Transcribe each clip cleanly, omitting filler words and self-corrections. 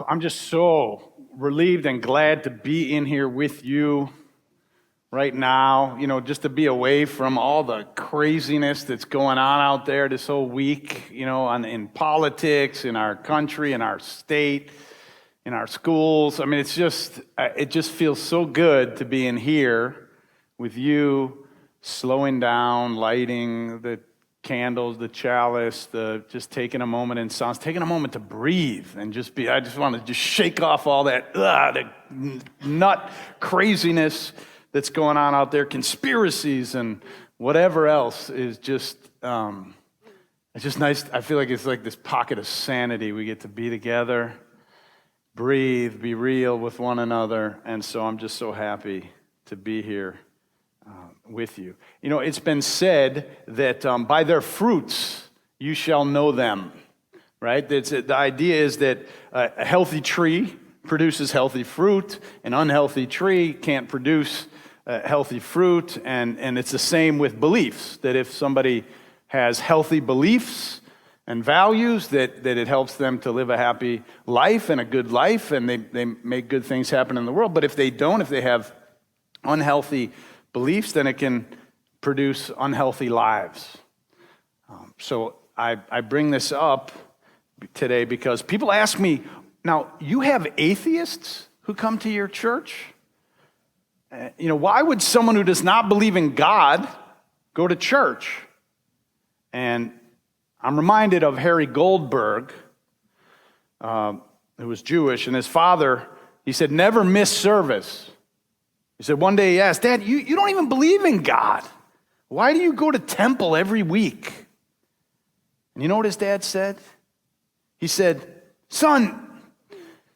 I'm just so relieved and glad to be in here with you right now, just to be away from all the craziness that's going on out there this whole week, in politics, in our country, in our state, in our schools. I mean, it just feels so good to be in here with you, slowing down, lighting the candles, the chalice, just taking a moment in silence, taking a moment to breathe and I just want to just shake off all that, the nut craziness that's going on out there, conspiracies and whatever else is just, it's just nice. I feel like it's like this pocket of sanity. We get to be together, breathe, be real with one another. And so I'm just so happy to be here with you. It's been said that by their fruits you shall know them, right? The idea is that a healthy tree produces healthy fruit, an unhealthy tree can't produce healthy fruit, and it's the same with beliefs, that if somebody has healthy beliefs and values, that it helps them to live a happy life and a good life, and they make good things happen in the world. But if they don't, if they have unhealthy beliefs, then it can produce unhealthy lives. So I bring this up today because people ask me, now, you have atheists who come to your church? Why would someone who does not believe in God go to church? And I'm reminded of Harry Goldberg, who was Jewish, and his father, he said, never miss service. He said one day he asked, Dad, you don't even believe in God. Why do you go to temple every week? And you know what his dad said? He said, son,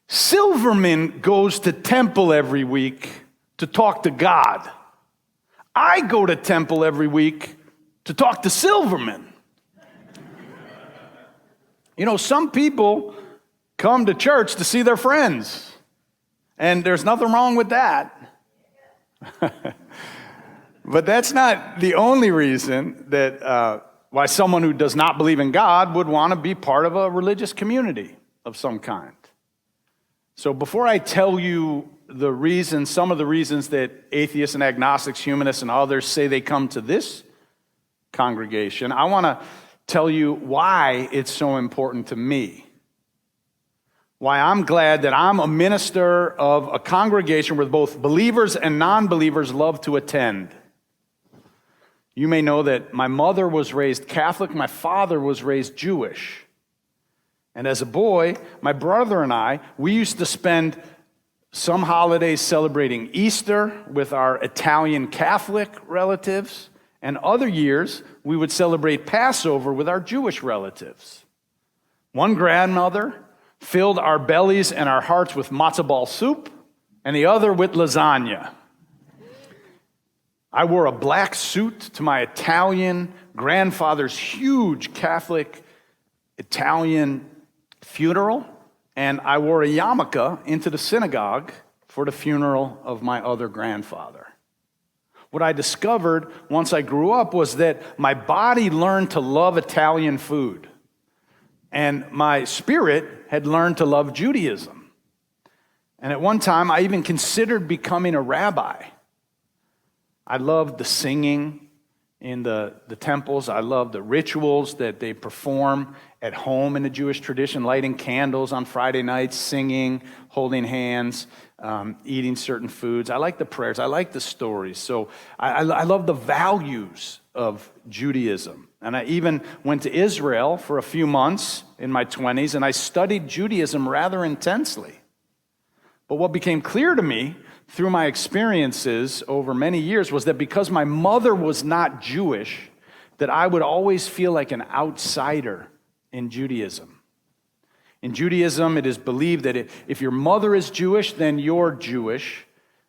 Silverman goes to temple every week to talk to God. I go to temple every week to talk to Silverman. Some people come to church to see their friends, and there's nothing wrong with that. But that's not the only reason that why someone who does not believe in God would want to be part of a religious community of some kind. So before I tell you some of the reasons that atheists and agnostics, humanists, and others say they come to this congregation, I want to tell you why it's so important to me. Why I'm glad that I'm a minister of a congregation where both believers and non-believers love to attend. You may know that my mother was raised Catholic, my father was raised Jewish. And as a boy, my brother and we used to spend some holidays celebrating Easter with our Italian Catholic relatives, and other years we would celebrate Passover with our Jewish relatives. One grandmother filled our bellies and our hearts with matzo ball soup, and the other with lasagna. I wore a black suit to my Italian grandfather's huge Catholic Italian funeral, and I wore a yarmulke into the synagogue for the funeral of my other grandfather. What I discovered once I grew up was that my body learned to love Italian food, and my spirit had learned to love Judaism. And at one time, I even considered becoming a rabbi. I loved the singing in the temples. I loved the rituals that they perform at home in the Jewish tradition, lighting candles on Friday nights, singing, holding hands, eating certain foods. I like the prayers. I like the stories. So I love the values of Judaism. And I even went to Israel for a few months in my 20s, and I studied Judaism rather intensely. But what became clear to me through my experiences over many years was that because my mother was not Jewish, that I would always feel like an outsider in Judaism. In Judaism, it is believed that if your mother is Jewish, then you're Jewish.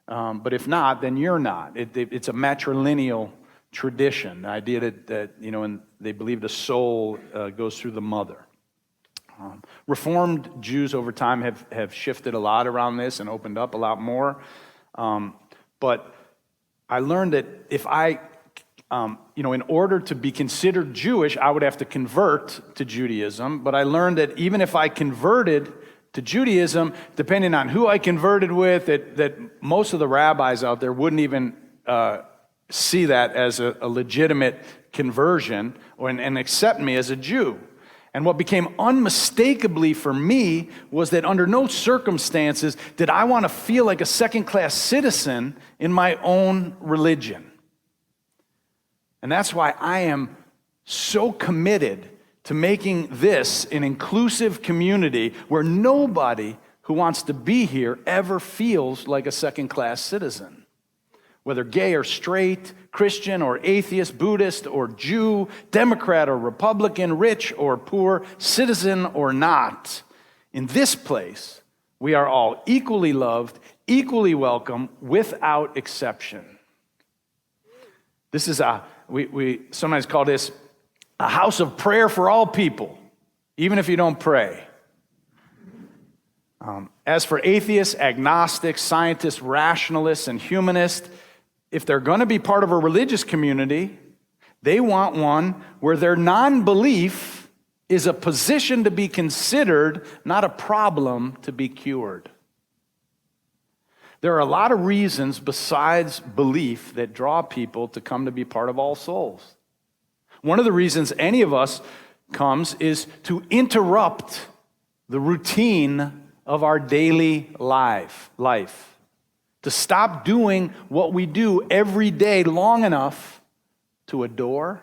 But if not, then you're not. It's a matrilineal tradition, the idea that and they believe the soul goes through the mother. Reformed Jews over time have shifted a lot around this and opened up a lot more. But I learned that if in order to be considered Jewish, I would have to convert to Judaism. But I learned that even if I converted to Judaism, depending on who I converted with, that most of the rabbis out there wouldn't even see that as a legitimate conversion and accept me as a Jew. And what became unmistakably for me was that under no circumstances did I want to feel like a second-class citizen in my own religion. And that's why I am so committed to making this an inclusive community where nobody who wants to be here ever feels like a second-class citizen. Whether gay or straight, Christian or atheist, Buddhist or Jew, Democrat or Republican, rich or poor, citizen or not, in this place, we are all equally loved, equally welcome, without exception. This is we sometimes call this a house of prayer for all people, even if you don't pray. As for atheists, agnostics, scientists, rationalists, and humanists, if they're going to be part of a religious community, they want one where their non-belief is a position to be considered, not a problem to be cured. There are a lot of reasons besides belief that draw people to come to be part of All Souls. One of the reasons any of us comes is to interrupt the routine of our daily life. To stop doing what we do every day long enough to adore,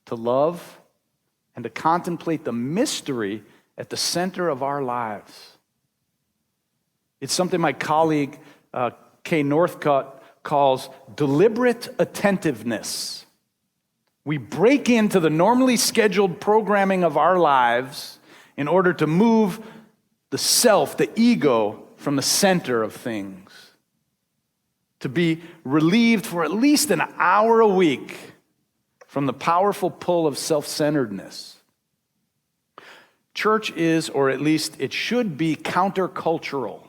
to love, and to contemplate the mystery at the center of our lives. It's something my colleague, Kay Northcutt, calls deliberate attentiveness. We break into the normally scheduled programming of our lives in order to move the self, the ego, from the center of things. To be relieved for at least an hour a week from the powerful pull of self-centeredness. Church is, or at least it should be, countercultural.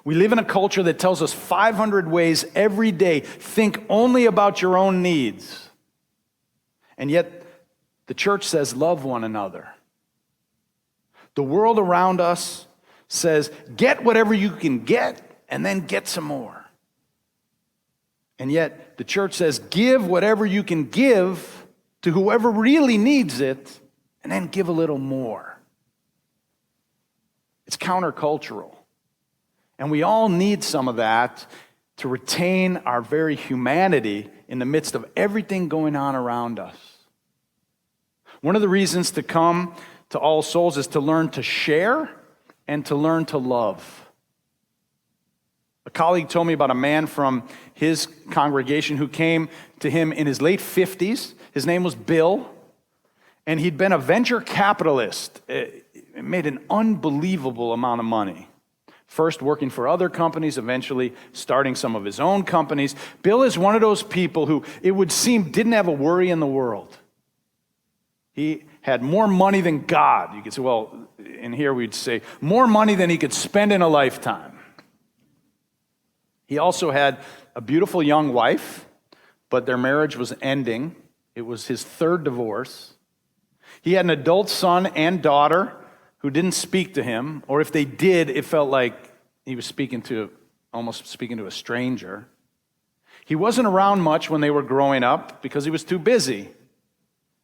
We live in a culture that tells us 500 ways every day, think only about your own needs. And yet, the church says, love one another. The world around us says, get whatever you can get, and then get some more. And yet, the church says, give whatever you can give to whoever really needs it, and then give a little more. It's countercultural. And we all need some of that to retain our very humanity in the midst of everything going on around us. One of the reasons to come to All Souls is to learn to share and to learn to love. A colleague told me about a man from his congregation who came to him in his late 50s. His name was Bill, and he'd been a venture capitalist. It made an unbelievable amount of money. First working for other companies, eventually starting some of his own companies. Bill is one of those people who, it would seem, didn't have a worry in the world. He had more money than God. You could say, well, in here we'd say, more money than he could spend in a lifetime. He also had a beautiful young wife, but their marriage was ending. It was his third divorce. He had an adult son and daughter who didn't speak to him, or if they did, it felt like he was almost speaking to a stranger. He wasn't around much when they were growing up because he was too busy.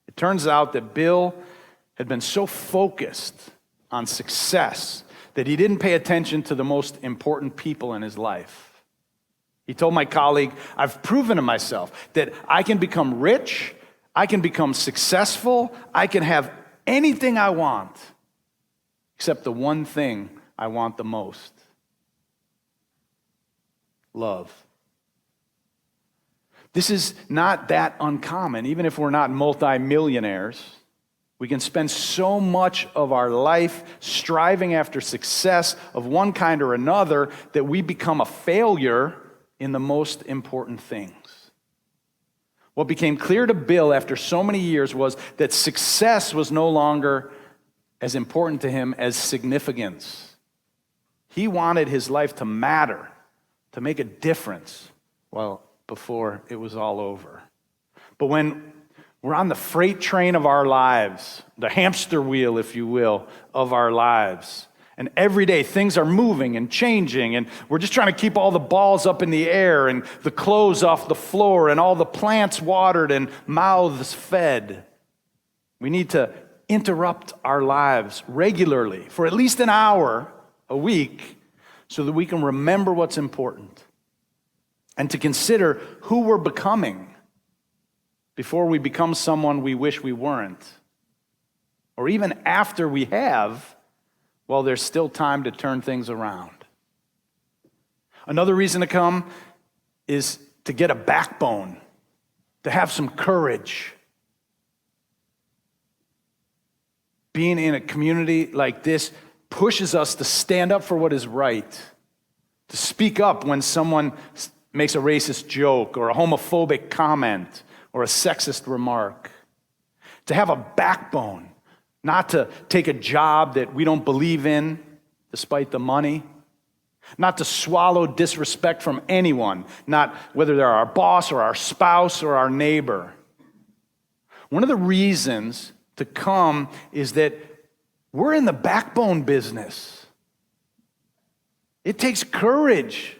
It turns out that Bill had been so focused on success that he didn't pay attention to the most important people in his life. He told my colleague, I've proven to myself that I can become rich, I can become successful, I can have anything I want, except the one thing I want the most: love. This is not that uncommon. Even if we're not multimillionaires, we can spend so much of our life striving after success of one kind or another that we become a failure in the most important things. What became clear to Bill after so many years was that success was no longer as important to him as significance. He wanted his life to matter, to make a difference, before it was all over. But when We're on the freight train of our lives, the hamster wheel, if you will, of our lives. And every day things are moving and changing, and we're just trying to keep all the balls up in the air and the clothes off the floor and all the plants watered and mouths fed. We need to interrupt our lives regularly for at least an hour a week so that we can remember what's important and to consider who we're becoming before we become someone we wish we weren't. Or even after we have, well, there's still time to turn things around. Another reason to come is to get a backbone, to have some courage. Being in a community like this pushes us to stand up for what is right, to speak up when someone makes a racist joke or a homophobic comment or a sexist remark, to have a backbone, not to take a job that we don't believe in despite the money, not to swallow disrespect from anyone, not whether they're our boss or our spouse or our neighbor. One of the reasons to come is that we're in the backbone business. It takes courage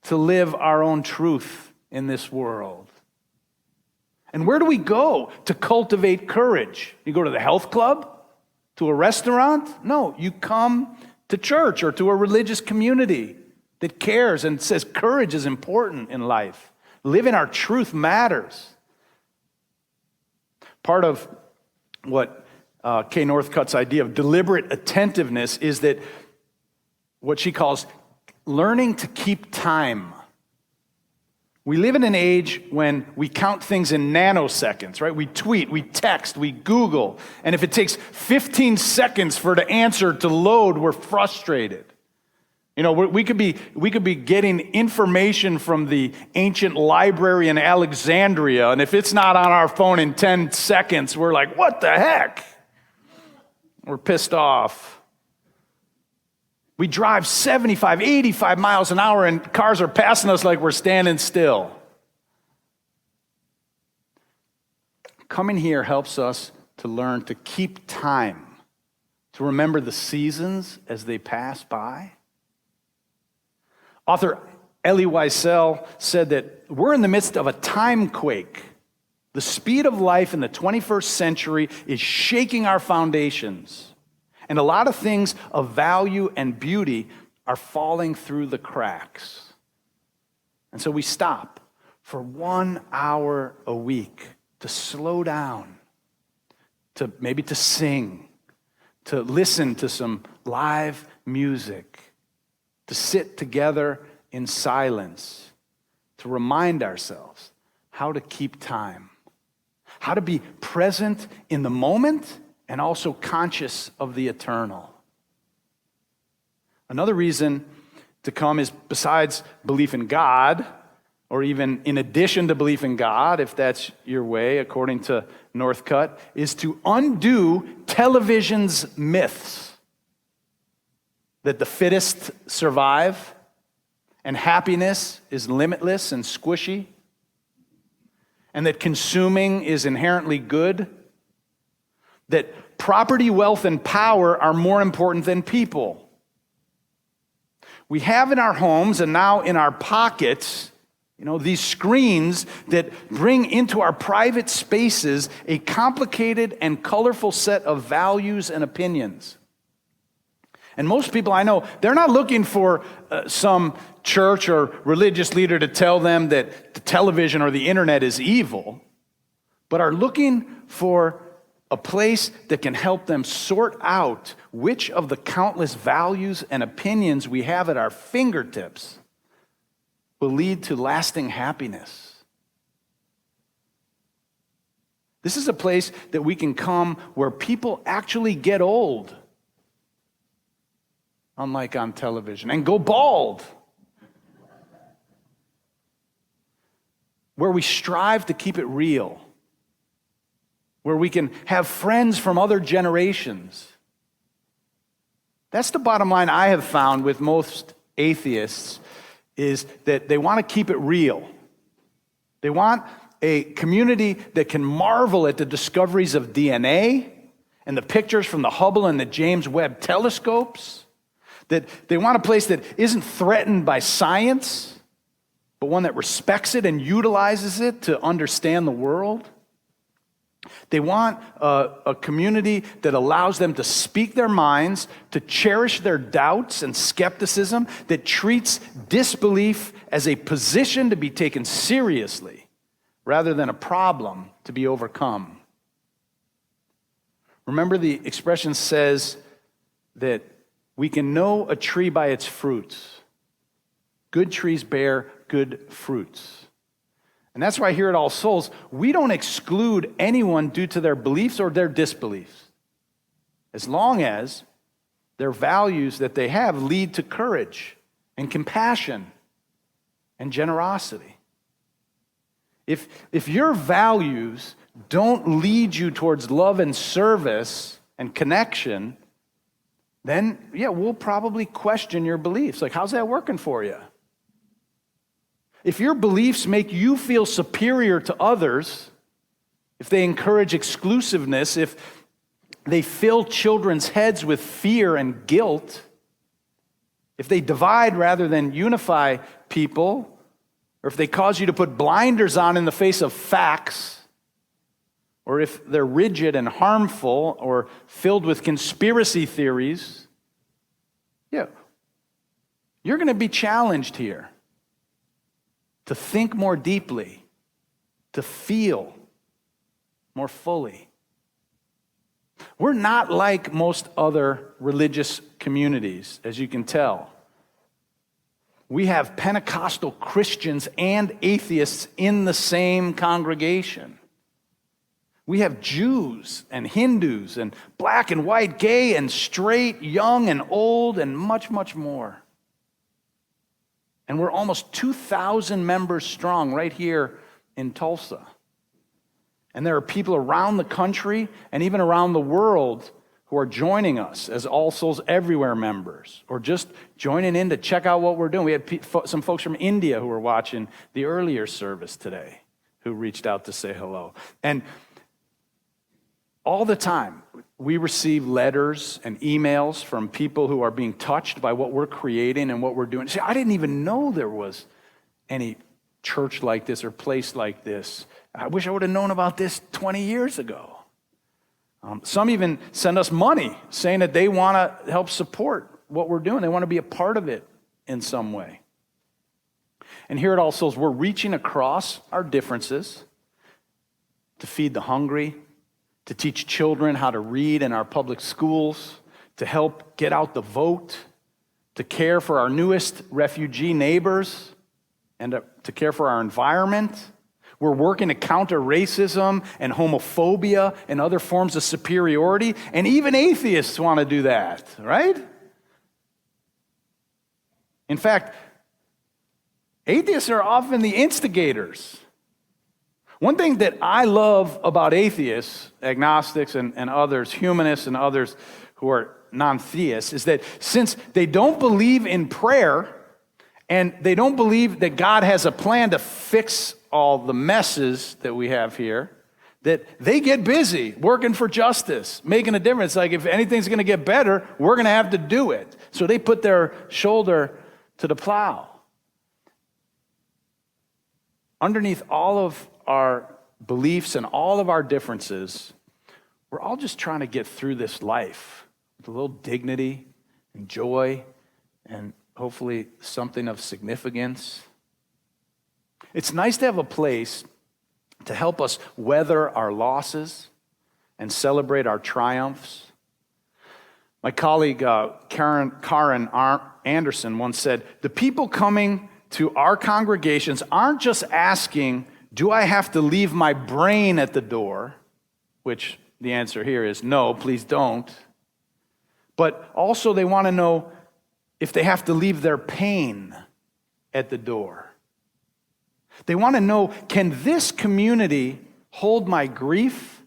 to live our own truth in this world. And where do we go to cultivate courage? You go to the health club? To a restaurant? No, you come to church or to a religious community that cares and says courage is important in life. Living our truth matters. Part of what Kay Northcutt's idea of deliberate attentiveness is that what she calls learning to keep time. We live in an age when we count things in nanoseconds, right? We tweet, we text, we Google, and if it takes 15 seconds for the answer to load, we're frustrated. You know, we could be getting information from the ancient library in Alexandria, and if it's not on our phone in 10 seconds, we're like, what the heck? We're pissed off. We drive 75, 85 miles an hour, and cars are passing us like we're standing still. Coming here helps us to learn to keep time, to remember the seasons as they pass by. Author Elie Wiesel said that we're in the midst of a time quake. The speed of life in the 21st century is shaking our foundations. And a lot of things of value and beauty are falling through the cracks. And so we stop for 1 hour a week to slow down, to maybe to sing, to listen to some live music, to sit together in silence, to remind ourselves how to keep time, how to be present in the moment and also conscious of the eternal. Another reason to come is besides belief in God, or even in addition to belief in God, if that's your way, according to Northcutt, is to undo television's myths that the fittest survive and happiness is limitless and squishy, and that consuming is inherently good, that property, wealth, and power are more important than people. We have in our homes and now in our pockets, these screens that bring into our private spaces a complicated and colorful set of values and opinions. And most people I know, they're not looking for some church or religious leader to tell them that the television or the internet is evil, but are looking for a place that can help them sort out which of the countless values and opinions we have at our fingertips will lead to lasting happiness. This is a place that we can come where people actually get old, unlike on television, and go bald, where we strive to keep it real, where we can have friends from other generations. That's the bottom line I have found with most atheists, is that they want to keep it real. They want a community that can marvel at the discoveries of DNA and the pictures from the Hubble and the James Webb telescopes. That they want a place that isn't threatened by science, but one that respects it and utilizes it to understand the world. They want a community that allows them to speak their minds, to cherish their doubts and skepticism, that treats disbelief as a position to be taken seriously rather than a problem to be overcome. Remember, the expression says that we can know a tree by its fruits. Good trees bear good fruits. And that's why here at All Souls, we don't exclude anyone due to their beliefs or their disbeliefs, as long as their values that they have lead to courage and compassion and generosity. If your values don't lead you towards love and service and connection, then, we'll probably question your beliefs. Like, how's that working for you? If your beliefs make you feel superior to others, if they encourage exclusiveness, if they fill children's heads with fear and guilt, if they divide rather than unify people, or if they cause you to put blinders on in the face of facts, or if they're rigid and harmful or filled with conspiracy theories, you're going to be challenged here to think more deeply, to feel more fully. We're not like most other religious communities, as you can tell. We have Pentecostal Christians and atheists in the same congregation. We have Jews and Hindus and black and white, gay and straight, young and old, and much, much more. And we're almost 2,000 members strong right here in Tulsa. And there are people around the country and even around the world who are joining us as All Souls Everywhere members, or just joining in to check out what we're doing. We had some folks from India who were watching the earlier service today who reached out to say hello. And all the time, we receive letters and emails from people who are being touched by what we're creating and what we're doing. See, I didn't even know there was any church like this or place like this. I wish I would have known about this 20 years ago. Some even send us money saying that they want to help support what we're doing. They want to be a part of it in some way. And here at All Souls, we're reaching across our differences to feed the hungry, to teach children how to read in our public schools, to help get out the vote, to care for our newest refugee neighbors, and to care for our environment. We're working to counter racism and homophobia and other forms of superiority, and even atheists want to do that, right? In fact, atheists are often the instigators. One thing that I love about atheists, agnostics and others, humanists and others who are non-theists, is that since they don't believe in prayer and they don't believe that God has a plan to fix all the messes that we have here, that they get busy working for justice, making a difference. Like, if anything's going to get better, we're going to have to do it. So they put their shoulder to the plow. Underneath all of our beliefs and all of our differences, we're all just trying to get through this life with a little dignity and joy and hopefully something of significance. It's nice to have a place to help us weather our losses and celebrate our triumphs. My colleague Karen Anderson once said, "The people coming to our congregations aren't just asking, 'Do I have to leave my brain at the door?' Which the answer here is no, please don't. But also they want to know if they have to leave their pain at the door. They want to know, can this community hold my grief,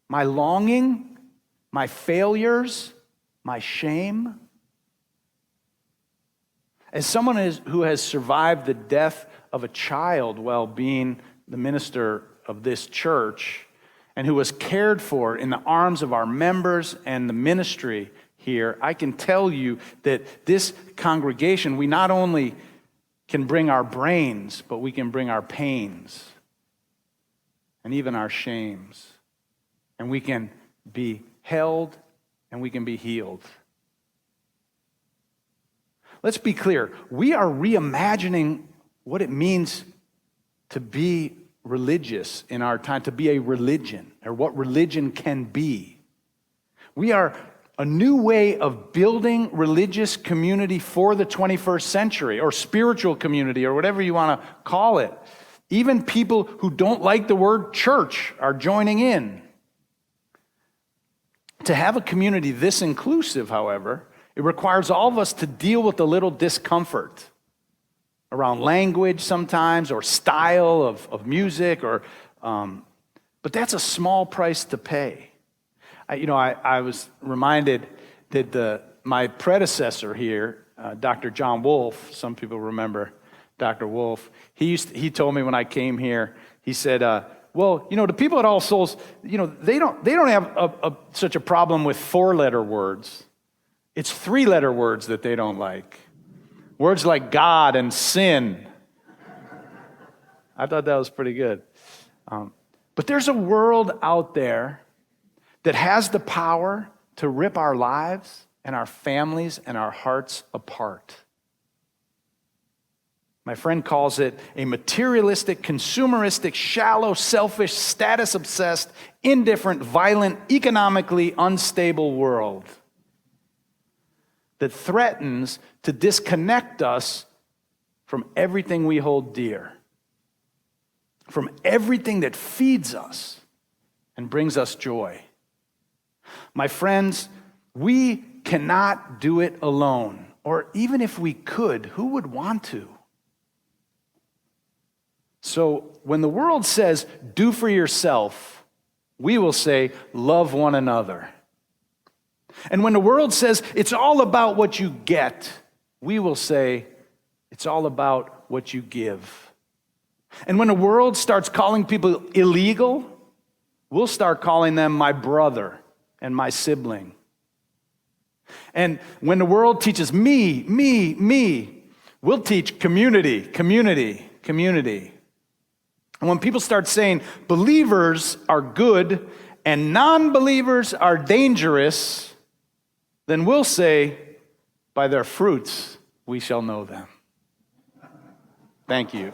my longing, my failures, my shame?" As someone who has survived the death of a child while being the minister of this church, and who was cared for in the arms of our members and the ministry here, I can tell you that this congregation, we not only can bring our brains, but we can bring our pains and even our shames. And we can be held and we can be healed. Let's be clear. We are reimagining what it means to be religious in our time, to be a religion, or what religion can be. We are a new way of building religious community for the 21st century, or spiritual community, or whatever you want to call it. Even people who don't like the word church are joining in. To have a community this inclusive, however, it requires all of us to deal with a little discomfort around language sometimes, or style of music, or but that's a small price to pay. I was reminded that my predecessor here, Dr. John Wolfe, some people remember Dr. Wolfe, he told me when I came here, he said, well, the people at All Souls, they don't have such a problem with 4-letter words. It's 3-letter words that they don't like. Words like God and sin. I thought that was pretty good. But there's a world out there that has the power to rip our lives and our families and our hearts apart. My friend calls it a materialistic, consumeristic, shallow, selfish, status-obsessed, indifferent, violent, economically unstable world that threatens to disconnect us from everything we hold dear, from everything that feeds us and brings us joy. My friends, we cannot do it alone, or even if we could, who would want to? So when the world says, do for yourself, we will say, love one another. And when the world says, it's all about what you get, we will say, it's all about what you give. And when the world starts calling people illegal, we'll start calling them my brother and my sibling. And when the world teaches me, we'll teach community. And when people start saying believers are good and non-believers are dangerous, then we'll say, by their fruits we shall know them. Thank you.